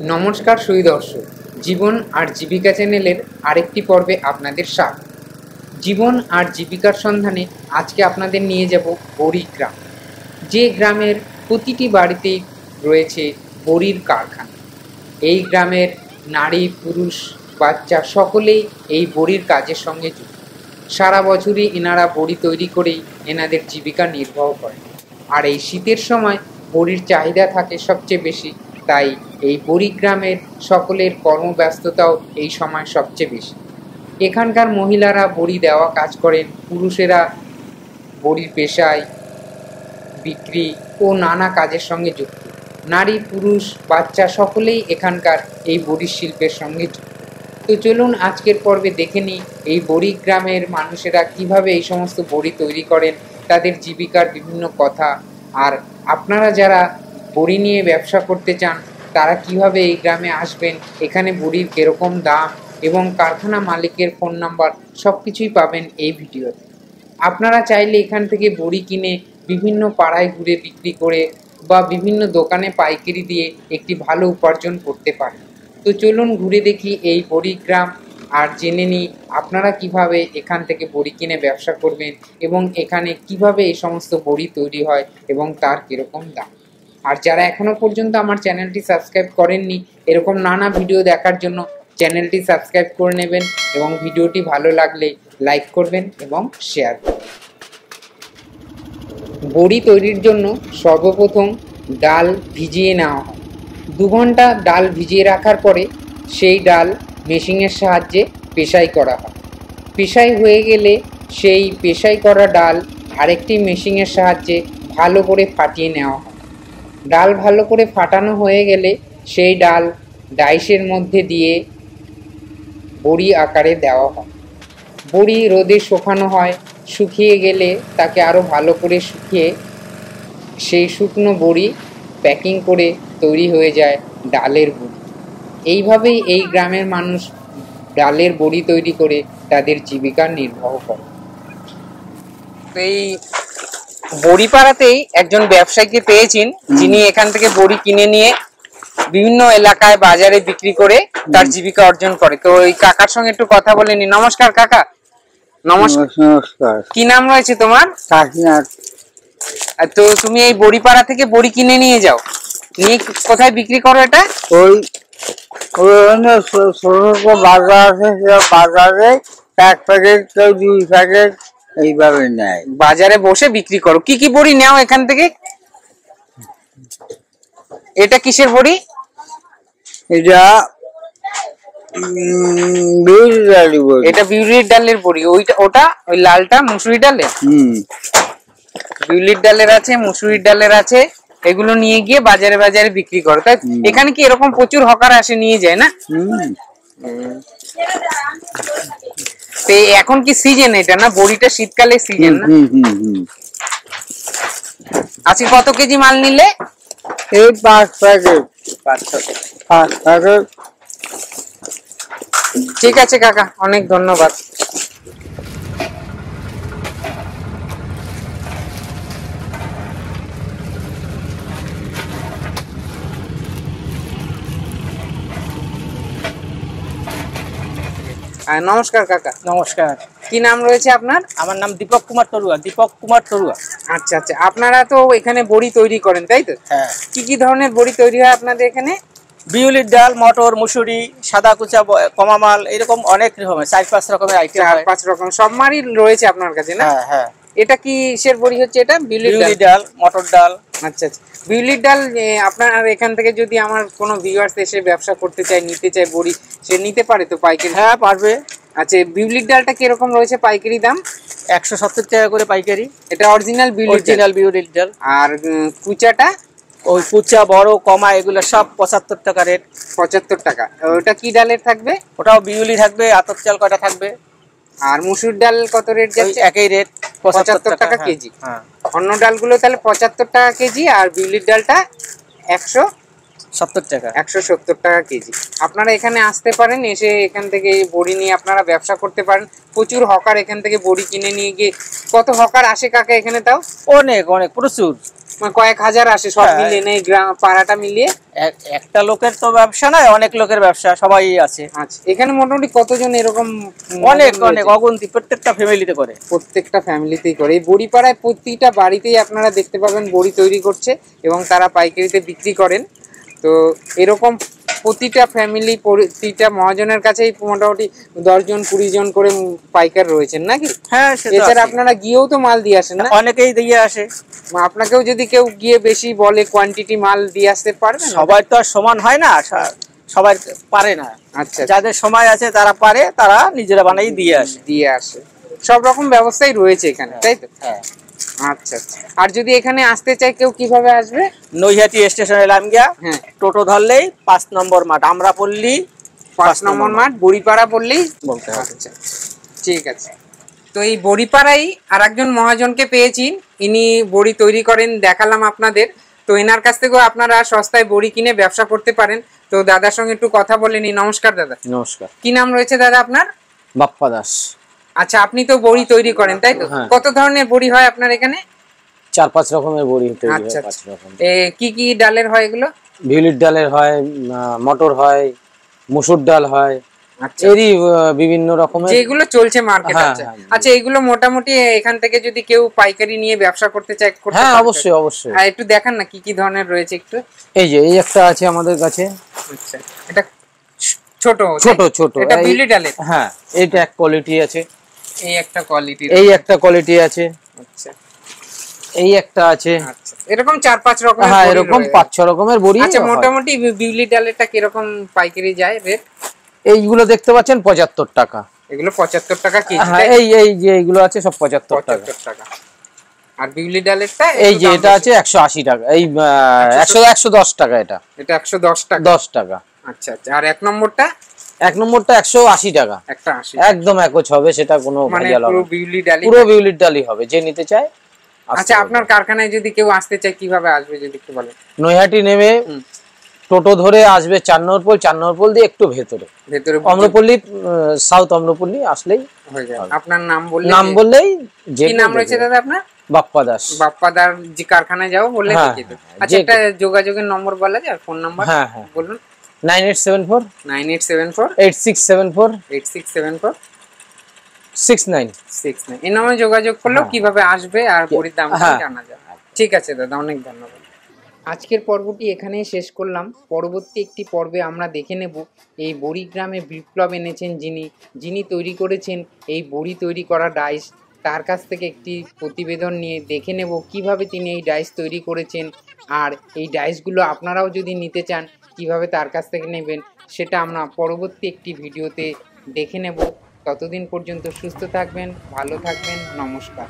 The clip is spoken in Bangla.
নমস্কার সুধী দর্শক, জীবন আর জীবিকা চ্যানেলের আরেকটি পর্বে আপনাদের স্বাগত। জীবন আর জীবিকার সন্ধানে আজকে আপনাদের নিয়ে যাব বড়ি গ্রাম, যে গ্রামের প্রতিটি বাড়িতেই রয়েছে বড়ির কারখানা। এই গ্রামের নারী, পুরুষ, বাচ্চা সকলেই এই বড়ির কাজের সঙ্গে যুক্ত। সারা বছরই এনারা বড়ি তৈরি করেই এনাদের জীবিকা নির্বাহ করেন। আর এই শীতের সময় বড়ির চাহিদা থাকে সবচেয়ে বেশি, তাই এই বড়ি গ্রামের সকলের কর্মব্যস্ততাও এই সময় সবচেয়ে বেশি। এখানকার মহিলারা বড়ি দেওয়া কাজ করেন, পুরুষেরা বড়ির পেশায় বিক্রি ও নানা কাজের সঙ্গে যুক্ত। নারী, পুরুষ, বাচ্চা সকলেই এখানকার এই বড়ির শিল্পের সঙ্গে যুক্ত। তো চলুন আজকের পর্বে দেখে নিই এই বড়ি গ্রামের মানুষেরা কিভাবে এই সমস্ত বড়ি তৈরি করেন, তাদের জীবিকার বিভিন্ন কথা। আর আপনারা যারা বড়ি নিয়ে ব্যবসা করতে চান তারা কিভাবে এই গ্রামে আসবেন, এখানে বড়ির কীরকম দাম এবং কারখানা মালিকের ফোন নাম্বার সব কিছুই পাবেন এই ভিডিওতে। আপনারা চাইলে এখান থেকে বড়ি কিনে বিভিন্ন পাড়ায় ঘুরে বিক্রি করে বা বিভিন্ন দোকানে পাইকারি দিয়ে একটি ভালো উপার্জন করতে পারেন। তো চলুন ঘুরে দেখি এই বড়ি গ্রাম, আর জেনে নিই আপনারা কিভাবে এখান থেকে বড়ি কিনে ব্যবসা করবেন এবং এখানে কিভাবে এই সমস্ত বড়ি তৈরি হয় এবং তার কীরকম দাম। আর যারা এখনো পর্যন্ত আমার চ্যানেলটি সাবস্ক্রাইব করেননি, এরকম নানা ভিডিও দেখার জন্য চ্যানেলটি সাবস্ক্রাইব করে নেবেন এবং ভিডিওটি ভালো লাগলে লাইক করবেন এবং শেয়ার করবেন। বড়ি তৈরির জন্য সর্বপ্রথম ডাল ভিজিয়ে নেওয়া হয়। 2 ঘন্টা ডাল ভিজিয়ে রাখার পরে সেই ডাল মেশিনের সাহায্যে পেশাই করা হয়। পেশাই হয়ে গেলে সেই পেশাই করা ডাল আরেকটি মেশিনের সাহায্যে ভালো করে ফাটিয়ে নেওয়া হয়। ডাল ভালো করে ফাটানো হয়ে গেলে সেই ডাল ডাইসের মধ্যে দিয়ে বড়ি আকারে দেওয়া হয়। বড়ি রোদে শুকানো হয়, শুকিয়ে গেলে তাকে আরও ভালো করে শুকিয়ে সেই শুকনো বড়ি প্যাকিং করে তৈরি হয়ে যায় ডালের বড়ি। এইভাবেই এই গ্রামের মানুষ ডালের বড়ি তৈরি করে তাদের জীবিকা নির্বাহ করে। এই বড়িপাড়াতেই একজন ব্যবসায়ীকে পেয়েছেন, যিনি এখান থেকে বড়ি কিনে নিয়ে বিভিন্ন এলাকায় বাজারে বিক্রি করে তার জীবিকা অর্জন করে। তো এই কাকার সঙ্গে একটু কথা বলে নি। নমস্কার কাকা। নমস্কার। কি নাম রয়েছে তোমার? কাশীনাথ। তো তুমি এই বড়িপাড়া থেকে বড়ি কিনে নিয়ে যাও, নিয়ে কোথায় বিক্রি করো এটা? ওই ছোট বাজার আছে, বাজারে 1 প্যাকেট কেউ 2 প্যাকেট এইভাবে নেয়। বাজারে বসে বিক্রি করো। কি কি বড়ি নেও এখান থেকে? এটা কিসের বড়ি? এটা বিউলির ডালের বড়ি। এটা বিউলির ডালের বড়ি। ওটা ওই লালটা মুসুরি ডালের? বিউলির ডালের আছে, মুসুরির ডালের আছে। এগুলো নিয়ে গিয়ে বাজারে বাজারে বিক্রি করো, তাই? এখানে কি এরকম প্রচুর হকার আসে নিয়ে যায় না? তো এখন কি সিজন এটা না? বড়িটা শীতকালে সিজন না? আজকে কত কেজি মাল নিলে? এই 5 প্যাকেট। 5 প্যাকেট। ঠিক আছে কাকা, অনেক ধন্যবাদ। নমস্কার কাকা। নমস্কার। কি নাম রয়েছে আপনার? আমার নাম দীপক কুমার তরুয়া। আচ্ছা আচ্ছা, আপনারা তো এখানে বড়ি তৈরি করেন তাই তো? হ্যাঁ। কি কি ধরনের বড়ি তৈরি হয় আপনাদের এখানে? বিউলির ডাল, মটর, মুসুরি, সাদা কুচা, কমামাল, এরকম অনেক রকমের 4-5 রকমের আইটেম। 4-5 রকম সব মালই রয়েছে আপনার কাছে না? হ্যাঁ হ্যাঁ। এটা কিসের বড়ি হচ্ছে এটা? বিউলির ডাল, মটর ডাল। আচ্ছা আচ্ছা, বিউলির ডাল। আপনার এখান থেকে যদি আমার কোনো ভিউয়ার্স এসে ব্যবসা করতে চায়, নিতে চায় বড়ি, সে নিতে পারে তো পাইকারি? হ্যাঁ পারবে। আচ্ছা, বিউলির ডালটা কিরকম রয়েছে পাইকারি দাম? 170 টাকা করে পাইকারি। এটা অরিজিনাল বিউলির ডাল। আর কুচাটা? ওই কুচা, বড়, কমা এগুলো সব 75 টাকা রেট। 75 টাকা। ওটা কি ডালের থাকবে? ওটাও বিউলি থাকবে। আতপ চাল কটা থাকবে। আর মুসুর ডাল কত রেট যাচ্ছে? একই রেট, 75 টাকা কেজি। হ্যাঁ। অন্য ডালগুলো তাহলে 75 টাকা কেজি, আর বিউলির ডালটা 170 টাকা। 170 টাকা কেজি। আপনারা এখানে আসতে পারেন, এসে এখান থেকে বড়ি নিয়ে আপনারা ব্যবসা করতে পারেন। প্রচুর হকার এখান থেকে বড়ি কিনে নিয়ে গিয়ে। কত হকার আসে কাকা এখানে তাও? অনেক অনেক, প্রচুর। মানে কয়েক হাজার আসে সব হ্যাঁ। মিলিয়ে নেই গ্রাম পাড়াটা মিলিয়ে? একটা লোকের তো ব্যবসা নয়, অনেক লোকের ব্যবসা, সবাই আছে। আচ্ছা, এখানে মোটামুটি কতজন এরকম অনেক মহাজন অনেক রয়েছে? অগুন্তি, প্রত্যেকটা ফ্যামিলিতে করে। প্রত্যেকটা ফ্যামিলিতেই করে। এই বড়িপাড়ায় প্রতিটা বাড়িতেই আপনারা দেখতে পাবেন বড়ি তৈরি করছে এবং তারা পাইকারিতে বিক্রি করেন। তো এরকম প্রতিটা ফ্যামিলি, প্রতিটা মহাজনের কাছেই মোটামুটি 10 জন 20 জন করে পাইকার রয়েছেন নাকি? হ্যাঁ, সে তো এছাড়া আছে। আপনারা গিয়েও তো মাল দিয়ে আসেন না? অনেকেই দিয়ে আসে। আপনাকেও যদি কেউ গিয়ে বেশি বলে কোয়ান্টিটি মাল দিয়ে আসতে পারবেন? সবাই তো আর সমান হয় না, সবাই পারে না। আচ্ছা, যাদের সময় আছে তারা পারে, তারা নিজেরা বানাই দিয়ে আসে। দিয়ে আসে। সব রকম ব্যবস্থাই রয়েছে এখানে, তাই তো? হ্যাঁ। আচ্ছা আচ্ছা। আর যদি এখানে আসতে চাই কেউ কিভাবে আসবে? নৈহাটি স্টেশনে নামিয়া হ্যাঁ, টোটো ধরলেই 5 নম্বর মাঠ, আমরা পল্লী 5 নম্বর মাঠ বড়িপাড়া বললেই বলতে হবে। আচ্ছা, ঠিক আছে। তো এই বড়িপাড়াই আর একজন মহাজনকে পেয়েছি, ইনি বড়ি তৈরি করেন, দেখালাম আপনাদের। তো এনার কাছ থেকেও আপনারা সস্তায় বড়ি কিনে ব্যবসা করতে পারেন। তো দাদার সঙ্গে একটু কথা বলে নি। নমস্কার দাদা। নমস্কার। কি নাম রয়েছে দাদা আপনার? বাপ্পা দাস। আচ্ছা, আপনি তো বড়ি তৈরি করেন তাই তো? হ্যাঁ। কত ধরনের বড়ি হয় আপনার এখানে? 4-5 রকমের বড়ি তৈরি হয়। আচ্ছা 5 আচ্ছা। রকম। কি কি ডালের হয় এগুলো? ভিউলির ডালের হয়, মটর হয়, মসুর ডাল হয়, আচ্ছা, এরই বিভিন্ন রকমের। যেগুলো চলছে মার্কেট। হ্যাঁ, আচ্ছা হ্যাঁ। আচ্ছা, এগুলো মোটামুটি এখান থেকে যদি কেউ পাইকারি নিয়ে ব্যবসা করতে চায় করতে হ্যাঁ, পারবে? অবশ্যই অবশ্যই। আর একটু দেখান না কি কি ধরনের রয়েছে একটু। এই একটা আছে আমাদের কাছে। আচ্ছা, এটা ছোট ছোট ছোট। এটা বিউলি ডালের। হ্যাঁ, এইটা এক কোয়ালিটি আছে। এই একটা কোয়ালিটি। এই একটা কোয়ালিটি আছে। আচ্ছা এই একটা আছে। আচ্ছা, এরকম 4-5 রকমের হ্যাঁ, বড়ি এরকম রয়েছে। 5-6 রকমের বড়ি। আচ্ছা, হয়। মোটামুটি বিউলি ডালেরটা কিরকম পাইকারি যায় রেট? এইগুলো দেখতে পাচ্ছেন 75 টাকা। এগুলো 75 টাকা কেজি। হ্যাঁ, এই যে এইগুলো আছে সব 75 টাকা। 75 টাকা। আর বিউলি ডালেরটা এই একটু যে দাম এটা বেশি। আছে 180 টাকা। এই 110 টাকা। এটা এটা 110 টাকা। 10 টাকা। আচ্ছা আচ্ছা। আর এক নম্বরটা? এক নম্বরটা 180 টাকা। একটা 80। একদম একচ হবে, সেটা কোনো মানে ভেজাল হবে পুরো না। বিউলি ডালই? পুরো বিউলির ডালই হবে, যে নিতে চায় আসতে আচ্ছা, পারবে। আপনার কারখানায় যদি কেউ আসতে চায় কিভাবে আসবে যদি একটু বলেন? নৈহাটি নেমে হুম। টোটো ধরে আসবে 4 নম্বর দিয়ে একটু ভেতরে ভেতরে অম্রপল্লী, সাউথ অম্রপল্লী আসলেই হয়ে যায়। হবে। আপনার নাম বললে? নাম বললেই যে কি নাম রয়েছে দাদা আপনার? বাপ্পা দাস। বাপ্পাদার যে কারখানায় যাবো বললে হ্যাঁ, দেখিয়ে দেবে। হ্যাঁ, আচ্ছা, যে একটা যোগাযোগের নম্বর বলা যায়, ফোন নাম্বার? হ্যাঁ হ্যাঁ, বলুন। 9874 9874 8674 8674 69। 69। এই নামে যোগাযোগ করলেও হ্যাঁ। কিভাবে আসবে আর বড়ির দামটা হ্যাঁ। জানা যায়। ঠিক আছে দাদা, অনেক ধন্যবাদ। আজকের পর্বটি এখানেই শেষ করলাম। পরবর্তী একটি পর্বে আমরা দেখে নেব এই বড়ি গ্রামে বিপ্লব এনেছেন যিনি তৈরি করেছেন এই বড়ি তৈরি করা ডাইস। তার কাছ থেকে একটি প্রতিবেদন নিয়ে দেখে নেব কিভাবে তিনি এই ডাইস তৈরি করেছেন। আর এই ডাইসগুলো আপনারাও যদি নিতে চান কিভাবে তার কাছ থেকে নেবেন সেটা আমরা পরবর্তী একটি ভিডিওতে দেখে নেব। ততদিন পর্যন্ত সুস্থ থাকবেন, ভালো থাকবেন। নমস্কার।